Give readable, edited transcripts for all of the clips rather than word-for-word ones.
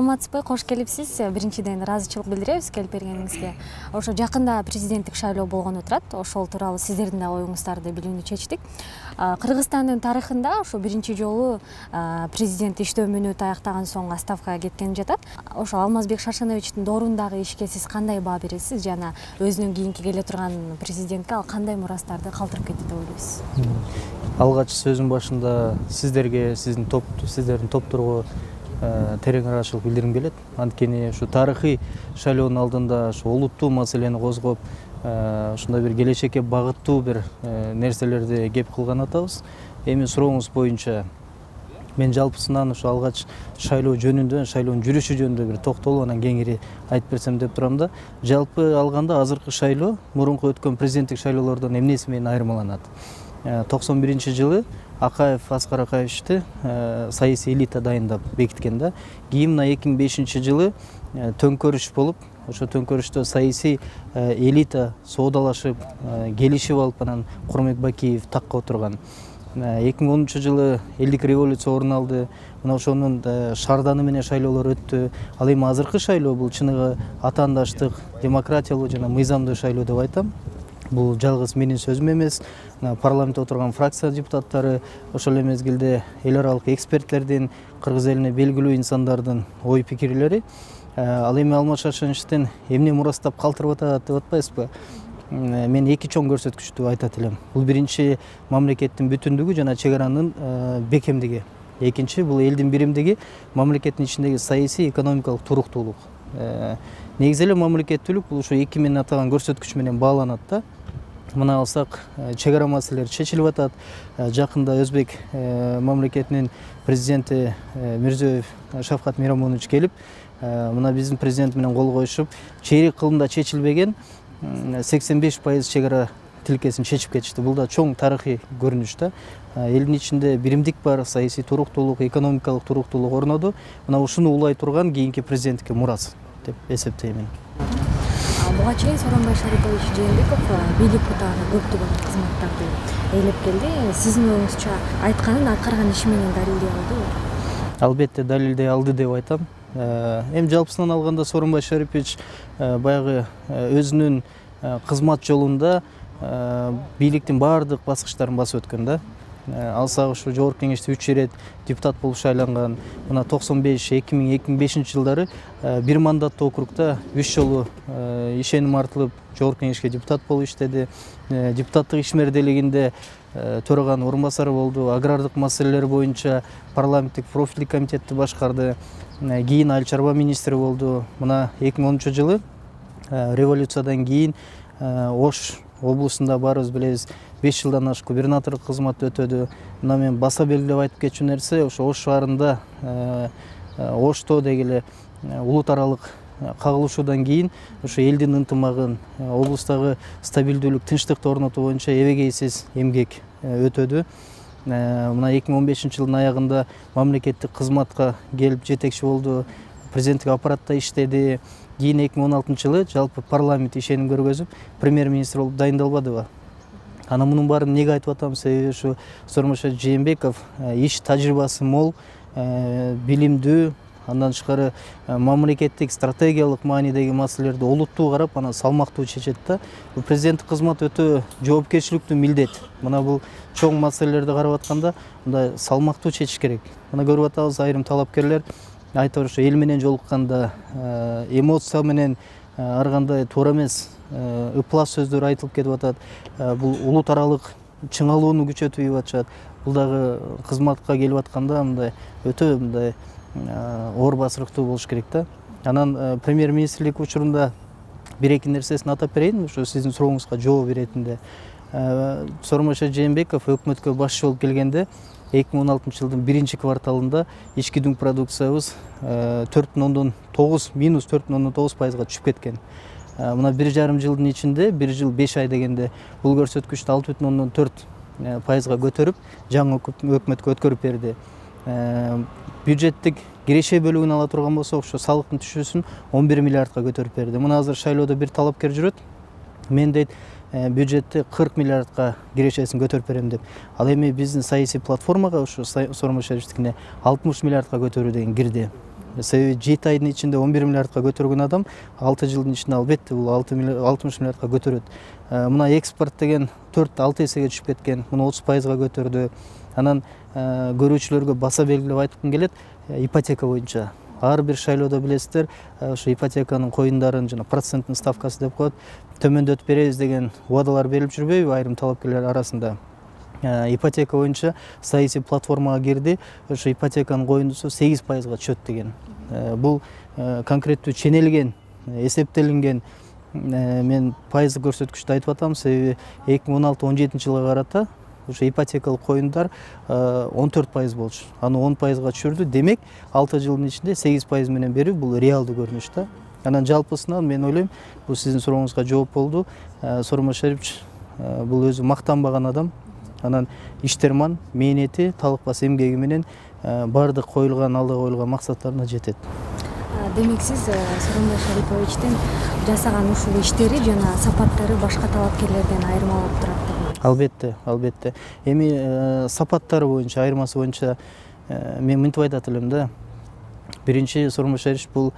саламатсызбы, кош келипсиз. Биринчиден ыраазычылык билдиребиз келип бергениңизге. Ошо жакында президенттик шайлоо болгону турат. Ошол тууралуу сиздердин да оюңуздарды билүүнү чечтик. Кыргызстандын тарыхында ошо биринчи жолу президент иштөө мөөнөтү аяктаган соң отставкага кеткен жатат. Ошо Алмазбек Шаршеновичтин доорундагы ишке сиз кандай баа бересиз жана өзүнүн кийинки келе турган президентке ал кандай мурастарды калтырып кетти деп ойлойсуз? Алгач сөзүн башында сиздерге, сиздердин топторго терең ыраазычылык билдиргим келет. Анткени ушу тарыхый шайлоонун алдында ушу олуттуу маселени козгоп, ушундай бир келечекке багыттуу бир нерселерди кеп кылган атабыз. Эми сурооңуз боюнча мен жалпысынан ушу алгач шайлоо жөнүндө, шайлоонун жүрүшү жөнүндө бир токтолуп, анан кеңири айтып берсем деп турам да. Жалпы алганда азыркы шайлоо мурунку өткөн президенттик шайлоолордон эмнеси менен айырмаланат? 91-жылы Аскар Акаевичти саясий элита дайындап бекиткен да. Кийин мына 2005-жылы төңкөрүш болуп, ошо төңкөрүштө саясий элита соодалашып, келишип алып, анан Курманбек Бакиев такка отурган. 2010-жылы элдик революция орун алды. Мына ошонун шаарданы менен шайлоолор өттү. Ал эми азыркы шайлоо бул чыныгы атаандаштык, демократиялуу жана мыйзамдуу шайлоо деп айтам. Бул жалгыз менин сөзүм эмес, парламентте отурган фракция депутаттары, ошол эле мезгилде эл аралык эксперттердин, кыргыз элине белгилүү инсандардын ой пикирлери. Ал эми Алмаз Шаршеновичтен эмне мурастап калтырып атат деп атпайсызбы? Мен эки чоң көрсөткүчтү айтат элем. Бул биринчи мамлекеттин бүтүндүгү жана чек аранын бекемдиги. Экинчи бул элдин биримдиги, мамлекеттин ичиндеги саясий, экономикалык туруктуулук. Негизи эле мамлекеттүүлүк бул ушу эки мен атаган көрсөткүч менен бааланат да. Мына алсак, чек ара маселелери чечилип атат. Жакында Өзбек мамлекетинин президенти Мирзиёев Шавкат Миромонович келип, мына биздин президент менен кол коюшуп, чейрек кылымда чечилбеген 85% чек ара тилкесин чечип кетишти. Бул да чоң тарыхый көрүнүш да. Элдин ичинде биримдик бар, саясий туруктуулук, экономикалык туруктуулук орноду. Мына ушуну улай турган кийинки президентке мурас деп эсептейм. Буга чейин Сооронбай Шарипович Жээнбеков бийлик бутагына көптөгөн кызматтарды ээлеп келди. Сиздин оюңузча айтканын аткарган иши менен далилдей алдыбы? Албетте далилдей алды деп айтам. Эми жалпысынан алганда Сооронбай Шарипович баягы өзүнүн кызмат жолунда бийликтин баардык баскычтарын басып өткөн да. Алсак ушу жогорку кеңеште 3 ирет депутат болуп шайланган. Мына 95-2005 жылдары бир мандаттуу округда 3 жолу ишеним артылып жогорку кеңешке депутат болуп иштеди. Депутаттык ишмердүүлүгүндө төраганын орун басары болду. Агрардык маселелер боюнча парламенттик профилдик комитетти башкарды. Кийин айыл чарба министри болду. Мына 2010-жылы революциядан кийин Ош облусунда баарыбыз билебиз 5 жылдан ашык губернаторлук кызматты өтөдү. Мына мен баса белгилеп айтып кетчү нерсе ошо Ош шаарында Ошто дегеле улут аралык кагылышуудан кийин ошо элдин ынтымагын, облустагы стабилдүүлүк, тынчтыкты орнотуу боюнча эбегейсиз эмгек өтөдү. Мына 2015-жылдын аягында мамлекеттик кызматка келип жетекчи болду. Президенттик аппаратта иштеди. Кийин 2016-жылы жалпы парламент ишеним көргөзүп, премьер-министр болуп дайындалбадыбы? Анан мунун баарын эмнеге айтып атам? Себеби ушу Сооронбай Жээнбеков иш тажрыйбасы мол, билимдүү, андан тышкары мамлекеттик стратегиялык маанидеги маселелерди олуттуу карап, анан салмактуу чечет да. Бул президенттик кызмат өтө жоопкерчиликтүү милдет. Мына бул чоң маселелерди карап атканда мындай салмактуу чечиш керек. Мына көрүп атабыз, айрым талапкерлер айтып ушу эл менен жолукканда эмоция менен ар кандай туура эмес ыплас сөздөр айтылып кетип атат. Бул улут аралык чыңалууну күчөтүп атышат. Бул дагы кызматка келип атканда мындай өтө мындай оор басырыктуу болуш керек да. Анан премьер-министрлик учурунда бир-эки нерсесин атап берейин, ушу сиздин сурооңузга жооп беретинде. Сооронбай Жээнбеков өкмөткө башчы болуп келгенде 2016-жылдын биринчи кварталында ички дүң продукциябыз минус 4,9%-га түшүп кеткен. Мына 1,5 жылдын ичинде, 1 жыл 5 ай дегенде бул көрсөткүчтү 6,4%-га көтөрүп, жаңы өкмөткө өткөрүп берди. Бюджеттик киреше бөлүгүн ала турган болсок, ошо салыктын түшүүсүн 11 миллиардга көтөрүп берди. Мына азыр шайлоодо бир талапкер жүрөт. Мен дейт, бюджетти 40 миллиардга кирешесин көтөрүп берем деп. Ал эми биздин саясий платформага ушу Сооронбай Шариповичтикине 60 миллиардга көтөрүү деген кирди. Себеби 7 айдын ичинде 11 миллиардка көтөргөн адам 6 жылдын ичинде албетте бул 60 миллиардка көтөрөт. Мына экспорт деген 4-6 эсеге түшүп кеткен, муну 30%га көтөрдү. Анан көрүүчүлөргө баса белгилеп айткым келет, ипотека боюнча ар бир шайлоодо билесиздер, ошо ипотеканын коюндарын жана проценттин ставкасы деп коет, төмөндөтүп беребиз деген убадалар берилип жүрбөйбү айрым талапкерлер арасында. Ипотека боюнча саясий платформага кирди, ошо ипотеканын коюндусу 8%га түшөт деген. Бул конкреттүү ченелген, эсептелинген мен пайыздык көрсөткүчтү айтып атам, себеби 2016-17 жылга карата ошо ипотекалык коюндар 14% болчу. Аны 10%га түшүрдү. Демек, 6 жылдын ичинде 8% менен берүү бул реалдуу көрүнүш да. Анан жалпысынан мен ойлойм, бул сиздин сурооңузга жооп болду. Сооронбай Шарипович бул өзү мактанбаган адам. Анан иштерман, мээнети, талыкпас эмгеги менен бардык коюлган, алдыга коюлган максаттарына жетет. Демек сиз Сооронбай Шариповичтин жасаган ушул иштери жана сапаттары башка талапкерлерден айырмалап турат деп. Албетте. Эми сапаттары боюнча, айырмасы боюнча мен мынтип айтат элем да. Биринчи, Сооронбай Шарипович бул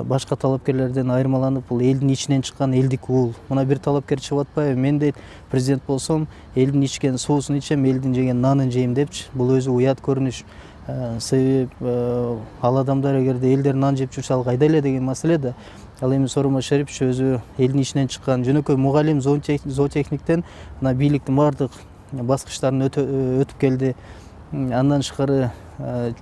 башка талапкерлерден айырмаланып, бул элдин ичинен чыккан элдик уул. Мына бир талапкер чыгып атпайбы, мен дейт президент болсом, элдин ичкен суусун ичем, элдин жеген нанын жейм депчи. Бул өзү уят көрүнүш. Себеби ал адамдар эгерде элдер нан жеп жүрсө ал кайда эле деген маселе да. Ал эми Сооронбай Шарипович өзү элдин ичинен чыккан жөнөкөй мугалим, зоотехниктен мына бийликтин бардык баскычтарын өтүп келди. Андан тышкары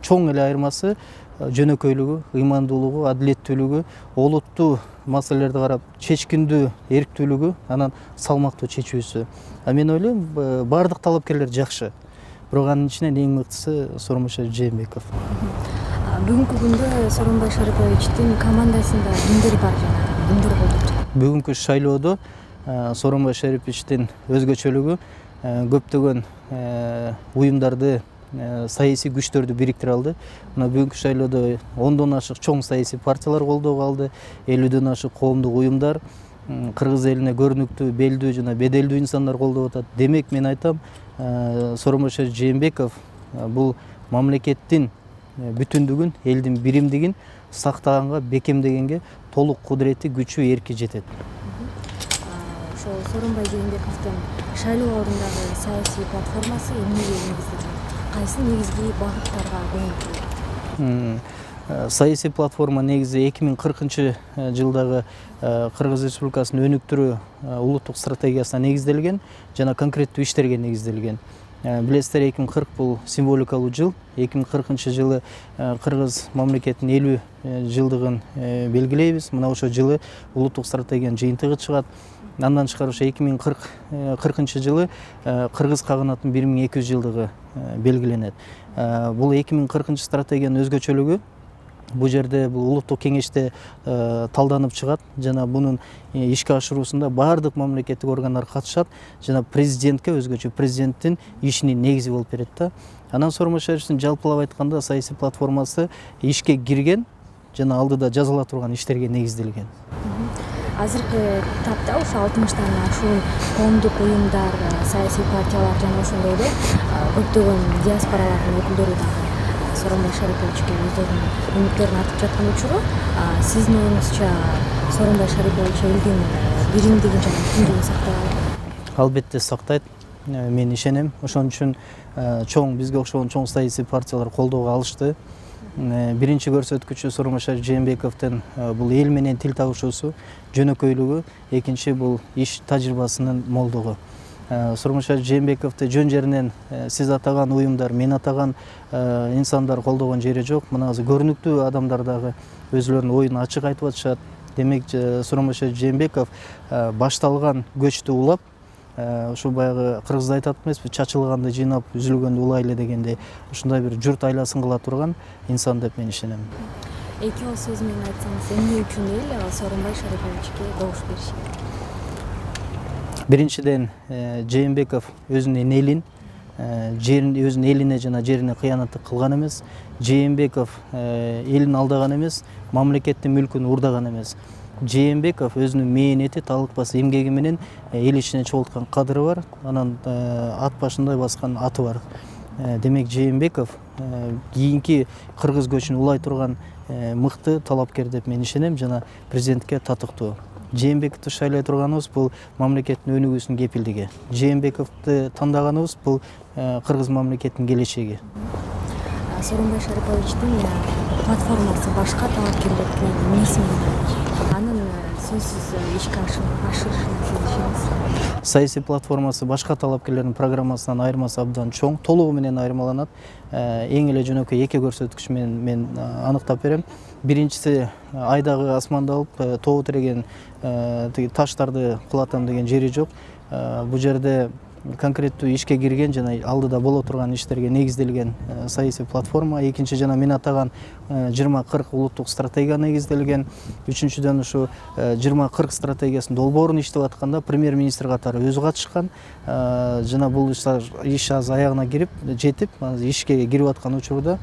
чоң эле айырмасы жөнөкөйлүгү, ыймандуулугу, адилеттүүлүгү, олуттуу маселелерди карап чечкиндүү эрктүүлүгү, анан салмактуу чечүүсү. Мен ойлойм, бардык талапкерлер жакшы. Бирок анын ичинен эң мыктысы Сооронбай Жээнбеков. Бүгүнкү күндө Сооронбай Шариповичтин командасында кимдер бар жана кимдер колдоп жатат? Бүгүнкү шайлоодо Сооронбай Шариповичтин өзгөчөлүгү көптөгөн уюмдарды, саясий күчтөрдү бириктире алды. Мына бүгүнкү шайлоодо 10дон ашык чоң саясий партиялар колдоого алды, 50дөн ашык коомдук уюмдар, кыргыз элине көрүнүктүү, белдүү жана беделдүү инсандар колдоп атат. Демек мен айтам, Сооронбай Жээнбеков бул мамлекеттин бүтүндүгүн, элдин биримдигин сактаганга, бекемдегенге толук кудурети, күчү, эрки жетет. Ошол Сооронбай Жээнбековдун шайлоо алдындагы саясий платформасы эмнеге негизделген? Кайсы негизги багыттарга көңүл бурат? Саясий платформа негизи 2040 жылдагы Кыргыз Республикасынын өнүктүрүү улуттук стратегиясына негизделген жана конкреттүү иштерге негизделген. Билесиздер, 2040 бул символикалуу жыл. 2040 жылы Кыргыз мамлекетинин 50 жылдыгын белгилейбиз. Мына ошол жылы улуттук стратегиянын жыйынтыгы чыгат. Андан тышкары ошо 2040 жылы Кыргыз кагынатынын 1200 жылдыгы белгиленет. Бул 2040 стратегиянын өзгөчөлүгү бул жерде бул улуттук кеңеште талданып чыгат жана бунун ишке ашыруусунда бардык мамлекеттик органдар катышат жана президентке өзгөчө президенттин ишинин негизи болуп берет да. Анан Сооронбай Шариповичтин жалпылап айтканда саясий платформасы ишке кирген жана алдыда жазыла турган иштерге негизделген. Азыркы тапта ошо 60тан ашуун коомдук уюмдар, саясий партиялар жана ошондой эле көптөгөн диаспоралардын өкүлдөрү дагы Сооронбай Шариповичке өздөрүнүн үмүттөрүн артып жаткан учуру, сиздин оюңузча Сооронбай Шарипович элдин биримдигин жана бүтүндүгүн сактай алат? Албетте сактайт. Мен ишенем. Ошон үчүн чоң бизге окшогон чоң саясий партиялар колдоого алышты. Биринчи көрсөткүчү Сооронбай Жээнбековдун бул эл менен тил табышуусу, жөнөкөйлүгү, экинчи бул иш тажрыйбасынын молдугу. Сооронбай Жээнбековду жөн жеринен сиз атаган уюмдар, мен атаган инсандар колдогон жери жок. Мына азыр көрүнүктүү адамдар дагы өзүлөрүнүн оюн ачык айтып атышат. Демек, Сооронбай Жээнбеков башталган көчтү улап, ошо баягы кыргызда айтат эмеспи, чачылганды жыйнап, үзүлгөндү улайлы дегендей, ушундай бир журт айласын кыла турган инсан деп мен ишенем. Эки ооз сөз менен айтсаңыз, эмне үчүн эл Сооронбай Шариповичке добуш беришет? Биринчиден, Жээнбеков өзүнүн элин, өзүнүн элине жана жерине кыянаттык кылган эмес. Жээнбеков элин алдаган эмес, мамлекеттин мүлкүн урдаган эмес. Жээнбеков өзүнүн мээнети, талыкпас эмгеги менен эл ичине чогулткан кадыры бар, анан ат башындай баскан аты бар. демек Жээнбеков кийинки кыргыз көчүн улай турган мыкты талапкер деп мен ишенем жана президентке татыктуу. Жээнбековду шайлай турганыбыз бул мамлекеттин өнүгүүсүнүн кепилдиги. Жээнбековду тандаганыбыз бул кыргыз мамлекетинин келечеги. Сооронбай Шариповичтин платформасы башка талапкерлерге эмнеси менен анын сөзсүз ишке ашырышына сиз Саясий платформасы башка талапкерлердин программасынан айырмасы абдан чоң, толугу менен айырмаланат. Эң эле жөнөкөй эки көрсөткүч мен аныктап берем. Биринчиси айдагы асманды алып тоо тиреген таштарды кулатам деген жери жок. Бул жерде конкреттүү ишке кирген жана алдыда боло турган иштерге негизделген саясий платформа. Экинчи жана мен атаган 20-40 улуттук стратегия негизделген. Үчүнчүдөн ушу 20-40 стратегиясынын долбоорун иштеп атканда премьер-министр катары өзү катышкан. Жана бул иш аз аягына жетип, ишке кирип аткан учурда.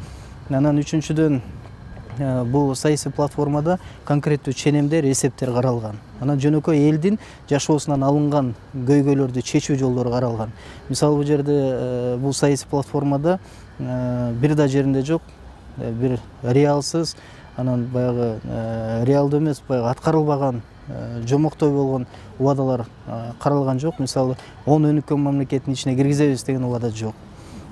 Анан үчүнчүдөн бул саясий платформада конкреттүү ченемдер, эсептер каралган. Анан жөнөкөй элдин жашоосунан алынган көйгөйлөрдү чечүү жолдору каралган. Мисалы бул жерде бул саясий платформада бир да жеринде жок, бир реалсыз, анан баягы реалдуу эмес, баягы аткарылбаган, жомоктой болгон убадалар каралган жок. Мисалы 10 өнүккөн мамлекеттин ичине киргизебиз деген убада жок.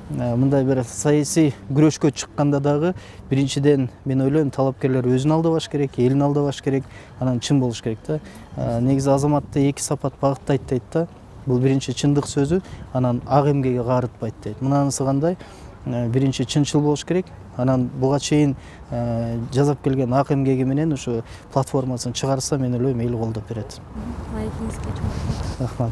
Мындай бир саясий күрөшкө чыкканда дагы биринчиден мен ойлойм талапкерлер өзүн алдабаш керек, элин алдабаш керек, анан чын болуш керек да. Негизи азаматты эки сапат багыттайт дейт да. Бул биринчи чындык сөзү, анан ак эмгеги каарытпайт дейт. Мынанысы кандай? Биринчи чынчыл болуш керек. Анан буга чейин жазап келген ак эмгеги менен ушу платформасын чыгарса, мен ойлойм эл колдоп берет. Маегиңизге рахмат.